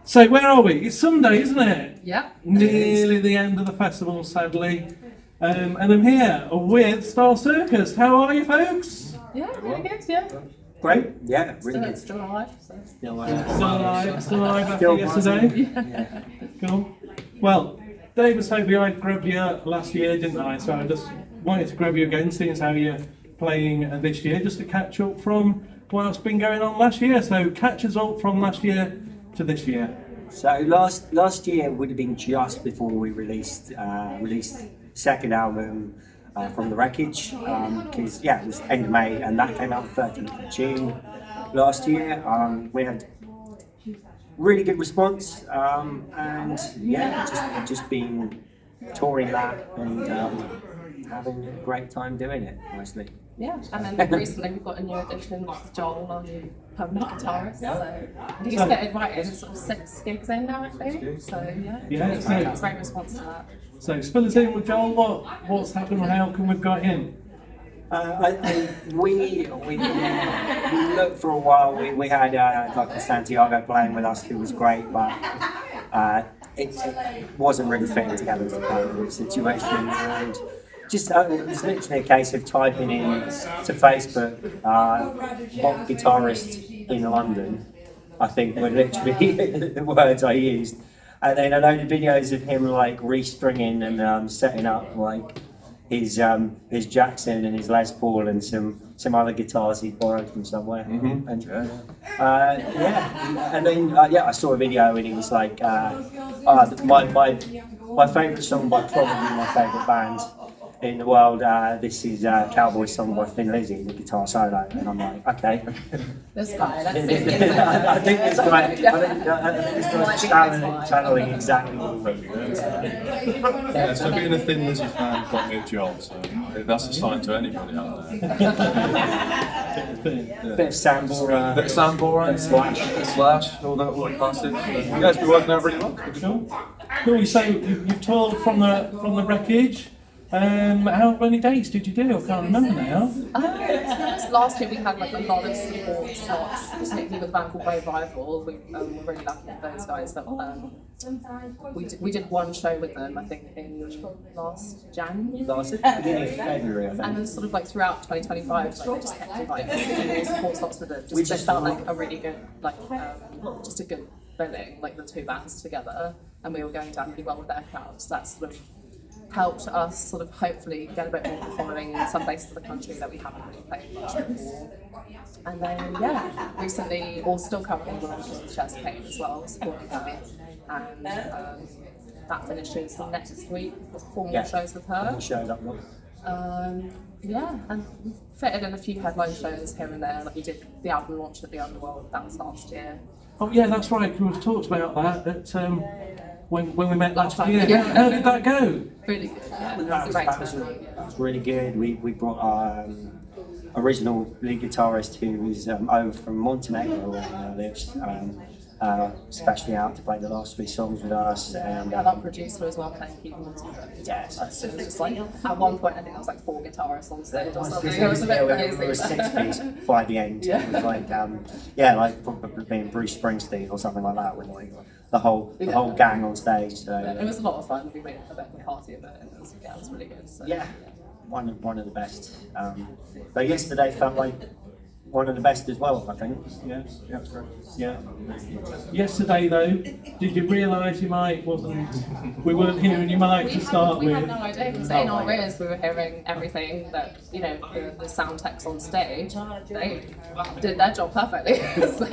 So where are we? It's Sunday, isn't it? Yeah. Nearly the end of the festival, sadly. And I'm here with Star Circus. How are you, folks? Yeah, really good, yeah. Great, yeah, really good. Still alive, so. Still Still alive after yesterday? Yeah. Cool. Well, Dave was hoping I'd grab you last year, didn't I? So I just wanted to grab you again, seeing as how you're playing this year, just to catch up from what's been going on last year. So catch us up from last year to this year. So last year would have been just before we released second album from the Wreckage, because it was end of May and that came out 13th of June last year. We had really good response, and just been touring that and having a great time doing it mostly. Yeah, and then recently we've got a new addition, Joel, our new permanent guitarist. So he's getting right in sort of 6 gigs in now, I think. So that's great response to that. So fill us in with Joel. What's happened? How come we've got him? We looked for a while. We had Dr. Santiago playing with us, who was great, but it wasn't really fitting together as a permanent situation. And just it was literally a case of typing in to Facebook, what guitarist in London, I think were literally the words I used. And then I loaded videos of him like restringing and setting up like his Jackson and his Les Paul and some other guitars he borrowed from somewhere. Mm-hmm. And and then I saw a video and he was like, my favourite song by probably my favourite band in the world, this is Cowboy Song by Thin Lizzy, the guitar solo, and I'm like, okay. This guy, that's I think it's great. It's like channeling exactly what we want. Yeah, so being a Thin Lizzy fan got me a job, so that's a sign to anybody out there. Bit of Sambora. Bit of Sambora, Slash, all the classics. Yeah, it's been working out really well. Cool. So you've toured from the Wreckage. How many dates did you do? I can't remember now. Last year we had like a lot of support slots, particularly with a band called Revival. We were really lucky with those guys. That we did one show with them, I think, in last January. Beginning of February, I think. And then sort of like throughout 2025, like, they just kept inviting us to do more support slots with them. Just felt like a really good, just a good billing, like the two bands together, and we were going down really well with their crowds. That sort of helped us sort of hopefully get a bit more following in some places of the country that we haven't really played much before. And then recently, or still currently, we're on with Chess Pain as well, supporting her. And that finishes next week with 4 more shows with her. Showed up, and we've fitted in a few headline shows here and there. Like we did the album launch at the Underworld, that was last year. Oh yeah, that's right. We talked about that at when we met last year. Yeah. How did that go? Really good. Yeah, That was really good. We brought our original lead guitarist, who was over from Montenegro, where he lives, especially out to play the last 3 songs with us. And our producer as well, playing keyboards. Yes, So it was just like, at one point I think there was like 4 guitarists on stage or something. It was a bit crazy. We were 6-piece by the end. Yeah. It was like, like probably being Bruce Springsteen or something like that, with like the whole gang on stage. So it was a lot of fun. We made a bit of a party of it, and it was really good. So, one of the best. But yesterday felt like one of the best as well, I think. Yeah. Yesterday though, did you realise we weren't hearing your mic to start we with? had no idea, because in our ears we were hearing everything that, the sound techs on stage, they did their job perfectly. So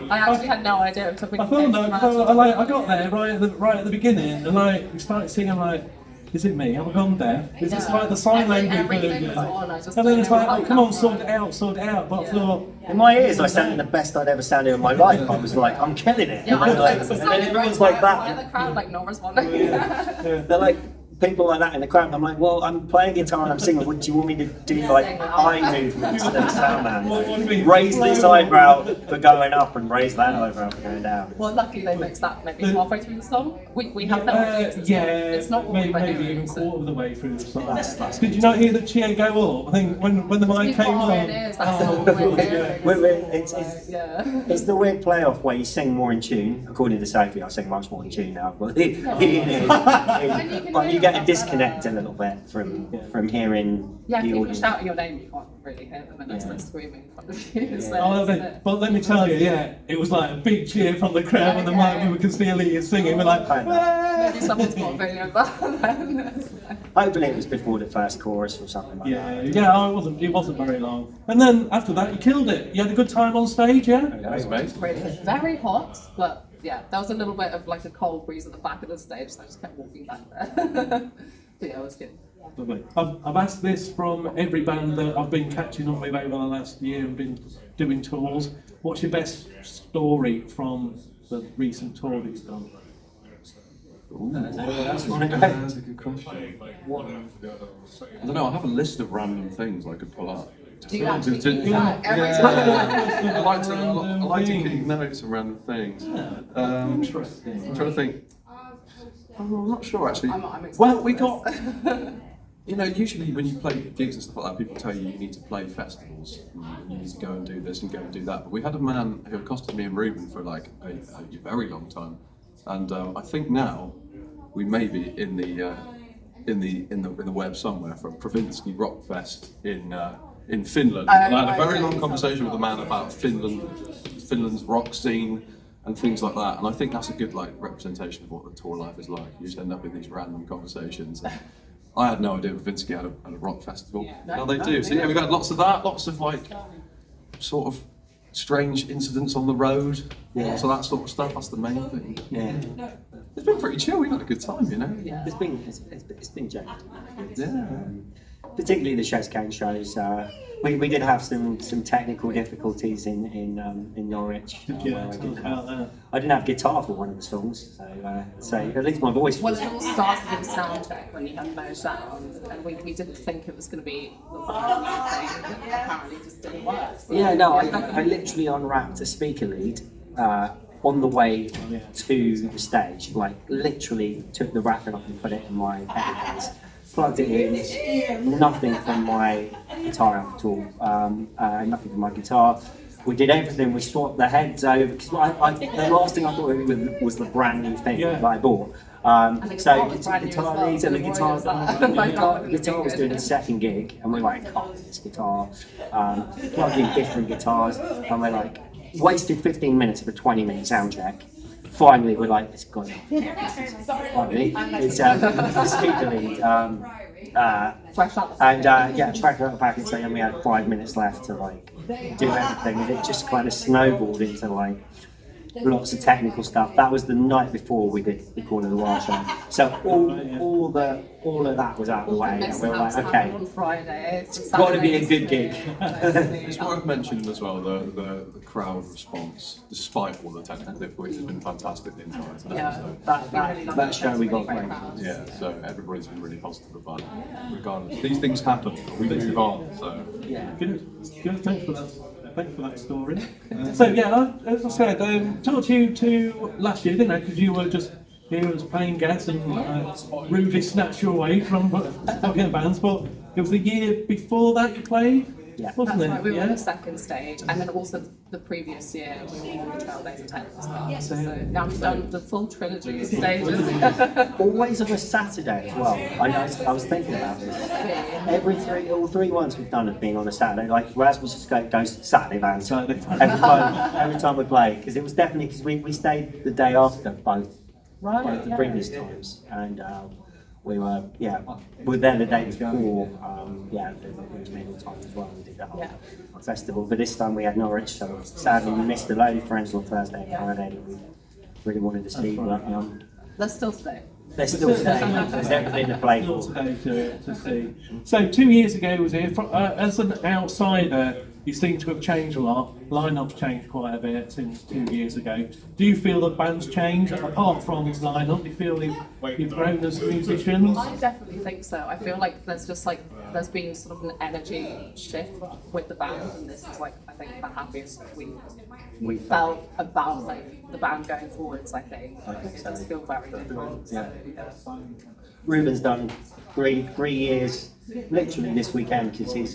I actually had no idea until we I thought I got there right at the beginning, and we started singing is it me? Have I gone deaf? Is this like the sign language version? And then it's like, come on, sort it out. But I thought, in my ears, I sounded the best I'd ever sounded in my life. I was like, I'm killing it. Yeah, and everyone's like that. Yeah, the crowd not responding. They're like, people like that in the crowd. I'm like, well, I'm playing guitar and I'm singing. What do you want me to do? Like eye movements to the sound man? What do you mean? Raise this eyebrow for going up and raise that eyebrow for going down. Well, luckily they mixed that maybe halfway through the song. We have no idea. It's not what we were maybe hearing. even So. quarter of the way through the song. That's Did you not hear the cheer go up? I think when the mic came on. That's all we're hearing. It's the weird playoff where you sing more in tune. According to Sophie, I sing much more in tune now. But you get a disconnect a little bit from hearing Yeah, the if you audience. shout your name, you can't really hear them unless they're screaming in front of you. So But let me tell you, it was like a big cheer from the crowd when the mic we could still hear you singing. We're like, maybe someone's got a video of that then. Hopefully it was before the first chorus or something like that. it wasn't very long. And then after that, you killed it. You had a good time on stage, yeah? That was amazing. Really very hot, but yeah, there was a little bit of like a cold breeze at the back of the stage, so I just kept walking back there. But yeah, it was good. Lovely. I've asked this from every band that I've been catching up with over the last year and been doing tours. What's your best story from the recent tour that you've done? That's a good question. I don't know, I have a list of random things I could pull up. Do you actually To- do that every Yeah. time? I like to keep notes of random things. I'm trying to think. I'm not sure actually. I'm excited Well, we for got. You know, usually when you play gigs and stuff like that, people tell you you need to play festivals, and you need to go and do this and go and do that. But we had a man who accosted me and Ruben for like a very long time, and I think now we may be in the web somewhere for Provinsky Rock Fest in Finland. And I had a very long conversation with a man about Finland's rock scene and things like that. And I think that's a good like representation of what the tour life is like. You just end up in these random conversations. I had no idea Vinsky had a rock festival. Now they do. So yeah, we've got lots of that, lots of like sort of strange incidents on the road. Yeah. So that sort of stuff, that's the main thing. Yeah. It's been pretty chill, we've had a good time, you know? Yeah. It's been jacked. Yeah. Particularly the Chess Cane shows. We did have some technical difficulties in Norwich. Yeah, tell us about that. I didn't have guitar for one of the songs, so at least my voice Well, was. it all started in sound check when you had no sound, and we didn't think it was going to be the thing. Apparently, it just didn't work. So, Yeah, no, I literally unwrapped a speaker lead on the way to the stage. Like, literally took the wrapping off and put it in my headphones, plugged it in, nothing from my guitar amp at all, nothing from my guitar. We did everything, we swapped the heads over, because the last thing I thought it was the brand new thing that I bought. So guitar leads and the guitar was doing a second gig, and we're like, oh, this guitar, plugged in different guitars, and we're like, wasted 15 minutes of a 20-minute sound check. Finally, we're like, it's gone. It's the speaker lead. fresh out. And track out the package, and we had 5 minutes left to like do everything, and it just kind of snowballed into like lots of technical stuff. That was the night before we did the Corner of the Wild show, so all of that was out of the way, and we were like, okay, on Friday, it's got to be a good gig. It's worth mentioning as well the crowd response, despite all the technical difficulties, has been fantastic the entire time. Yeah, That show we got great. Yeah, so everybody's been really positive about it. Regardless, these things happen, we move on. So Yeah. Good. Thanks for that. Thanks for that story. So yeah, as I said, talked to you to last year, didn't I? Because you were just here as playing gas and rudely snatched you away from talking bands. But it was the year before that you played, wasn't That's it? right, we were on the second stage, and then also the previous year we were on the Trailblazer 10 as well. So now we've done the full trilogy of stages. Always on a Saturday as well. I was thinking about this. All three ones we've done have been on a Saturday. Like Rasmus just goes Saturday bands every time we play, because it was definitely because we stayed the day after both the previous times, and we were there the day before. The middle time as well. We did the whole festival, but this time we had Norwich, so sadly we missed a load of friends on Thursday and Friday that we really wanted to see. But Let's still stay. they're still staying. There's everything to play for. To see. So 2 years ago was here. As an outsider, you seem to have changed a lot. Line-up's changed quite a bit since 2 years ago. Do you feel the band's changed apart from its line-up? Do you feel you've grown as musicians? I definitely think so. I feel like there's been sort of an energy shift with the band, and this is like I think the happiest we felt about like the band going forwards. I think it does feel very different. So, yeah. Ruben's done three years, literally this weekend, because his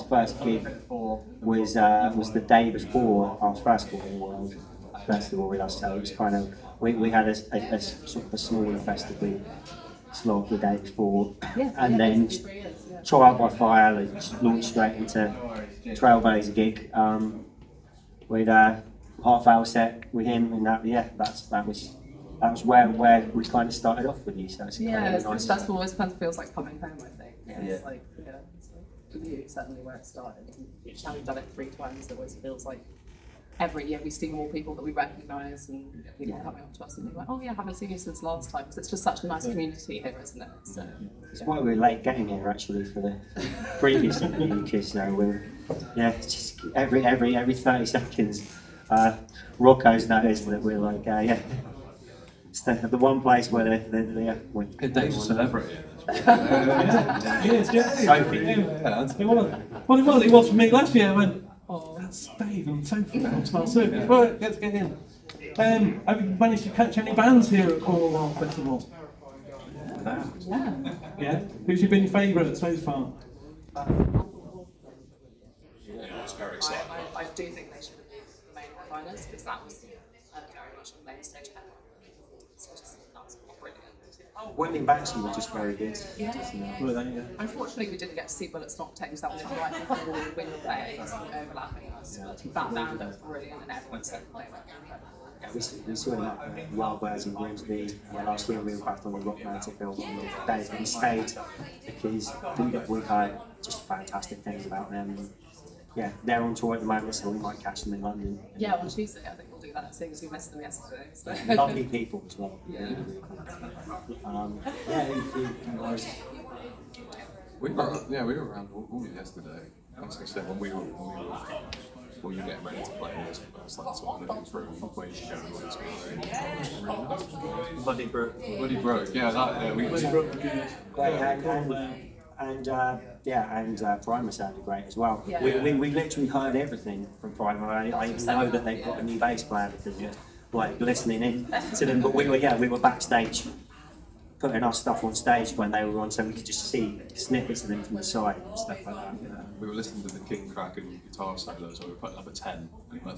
first gig was the day before our first World Festival with us. So it was kind of we had a sort of a smaller festival slot the day before, and then Trial by Fire and just launched straight into Trailblazer gig with a half-hour set with him, and that was where we kind of started off with you. So it's this festival always kind of feels like coming home. I think it's like for you certainly where it started. Having done it 3 times, it always feels like every year we see more people that we recognise and people coming up to us and being like, oh yeah, I haven't seen you since last time, because it's just such a nice community here, isn't it? So it's why we were late getting here actually for the previous interview, because it's just every 30 seconds Rocco's noticed that we're like it's the one place where Dave's a celebrity. Well, it was for me last year. I went, oh, that's Dave, I'm so proud to our Circus. Right, let's get in. Have you managed to catch any bands here at Cornwall Festival? Yeah. Who's your been favourite so far? It's very exciting. I do think they should have been the main headliners, because that was very much the main stage headline. That's brilliant. Women Banksy were just very good. Were they? Yeah. Unfortunately, we didn't get to see Bullets Not Tamed, that was right before we were playing, so overlapping us. But that band was brilliant, and everyone said they were incredible. We saw them at Yardbirds in Grimsby last year. We were back on the Rock Mountain film on the days that we stayed, because we heard just fantastic things about them. And, they're on tour at the moment, so we might catch them in London. Yeah, on Tuesday I think we'll do that, seeing as we missed them yesterday. So. Lovely people as well. We were around all yesterday. As I said, when we were getting ready to play, it was like sort of looking through where you should go and what's going on. Bloody Brook. And Primer sounded great as well. We literally heard everything from Primer. I even know that they've got a new bass player because listening in to them. But we were backstage putting our stuff on stage when they were on, so we could just see snippets of them from the side and stuff like that. We were listening to the King Crack and guitar solos, so we were putting up a 10. And we were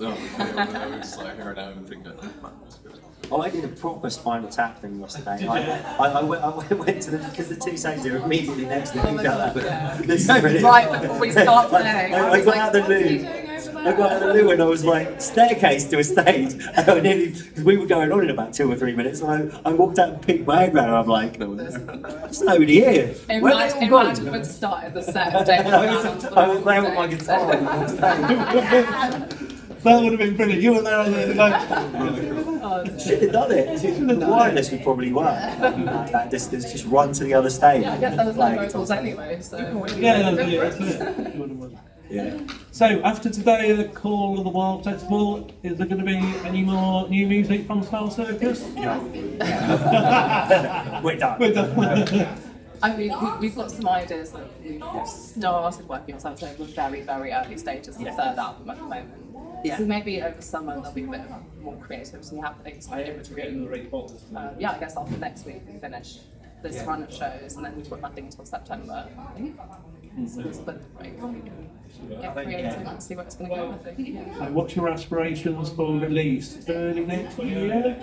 just like hearing out and thinking, that's good. I did a proper Spinal Tap thing yesterday. I went to them because the two stages are immediately next to each other. Right before we start playing. I got out of the loo. I got out of the loo and I was like, staircase to a stage. And because we were going on in about 2 or 3 minutes, and I walked out and picked my head round and I'm like, there's nobody here. Imagine if it started the set of David I was there with my guitar. That would have been brilliant. You were there, should have done it. The wireless would probably work. That distance, just run to the other stage. I guess there was no vocals anyway, so. Yeah. So, after today, the Call of the Wild Festival, is there going to be any more new music from Spell Circus? We're done. We're done. I mean, we've got some ideas that we've started working on, so I'd say we're very, very early stages of the third album at the moment. So maybe over summer there'll be a bit more creativity happening. So I guess after next week we finish this run of shows, and then we've got nothing until September, I think. So it's been get creative and see where it's going to go, I think. So what's your aspirations for release? Early next year?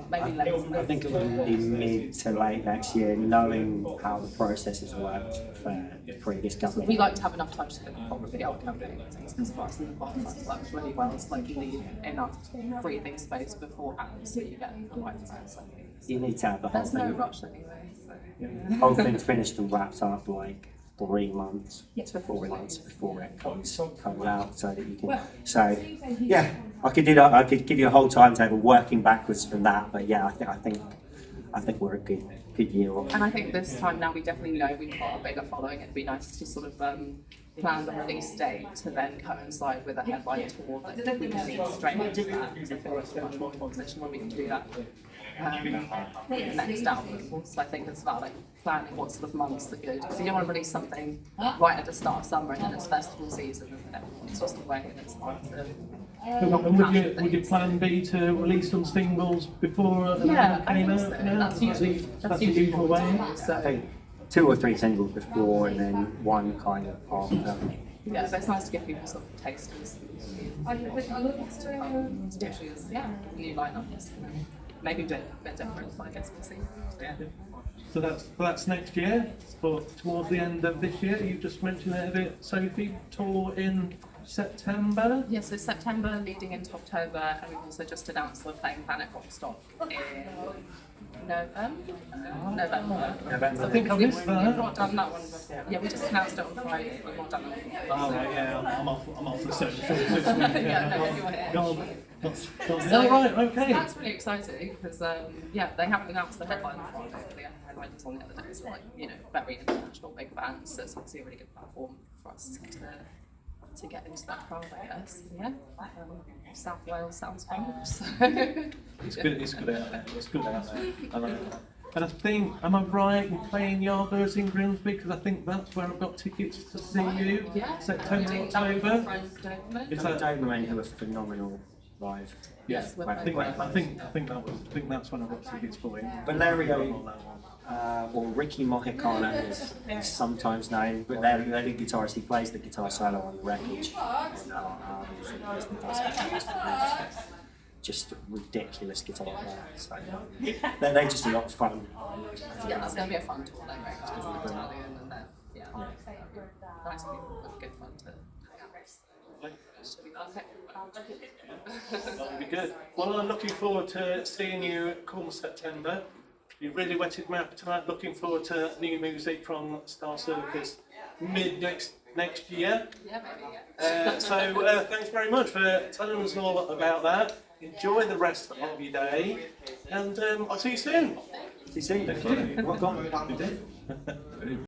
Maybe later. I think it will be mid to late next year, knowing how the process has worked for the previous government. We like to have enough time to probably our campaign and things, because for us in the podcast works really well. It's like you leave enough breathing space beforehand so you get the right time. You need to have the whole There's thing. no rush anyway. So. Whole thing finished and wrapped up like 3 months, 4 months before it comes out, so that you can. So yeah, I could do that. I could give you a whole timetable working backwards from that. But yeah, I think I think we're a good year off. And I think this time now we definitely know we've got a bigger following. It'd be nice to sort of plan the release date to then coincide with a headline tour that we can lead straight into that, because I feel like we're much more in a position when we can do that. The next album. So I think it's about like planning what sort of months are good. Because you don't want to release something right at the start of summer and then it's festival season and everyone's just away and it's hard to. And would your plan be to release some singles before the Yeah, album I came think out? so. Yeah, That's the usually usual way. I So think 2 or 3 singles before, and then one kind of after. yeah, so it's nice to give people sort of tasters. Especially as new lineup is maybe a bit different, but I guess we'll see. Yeah. So that's next year. For towards the end of this year, you just mentioned it a bit, Sophie. Tour in September. Yeah, so September leading into October, and we've also just announced we're playing Planet Rockstock in November. I think I missed We've that. not done that one before. Yeah, we just announced it on Friday. We've not done it before. Oh right, yeah, I'm off the social this week. Yeah, no, you're here. Oh right, okay. That's really exciting because they haven't announced the headline on Friday, but the headline was on the other day. So like, very international big bands. So it's obviously a really good platform for us to get into that crowd, I guess. Yeah, South Wales sounds fun. So. It's good. It's good out there. It's good out there. I like that. And I think, am I right in playing Yardbirds in Grimsby? Because I think that's where I've got tickets to see you. Yeah, September, That was October. friends, Dobermann. Is The that? Dobermann, who are phenomenal live. Yes, we're I think playing. that's when I got tickets for you. Valerio, or Ricky Mohicano is sometimes known, but they're the guitarist. He plays the guitar solo on the record. Just ridiculous guitar player. So they're just a lot of fun. Yeah, that's going to be a fun tour, though, right? Because it's Italian and then, nice people with good fun to hang out with. Should be perfect. That'll be good. Well, I'm looking forward to seeing you come September. You really whetted my appetite. Looking forward to new music from Star Circus mid next year. Yeah, maybe, yeah. So thanks very much for telling us all about that. Enjoy the rest of your day, and I'll see you soon. See you soon. Thank you. Rock on.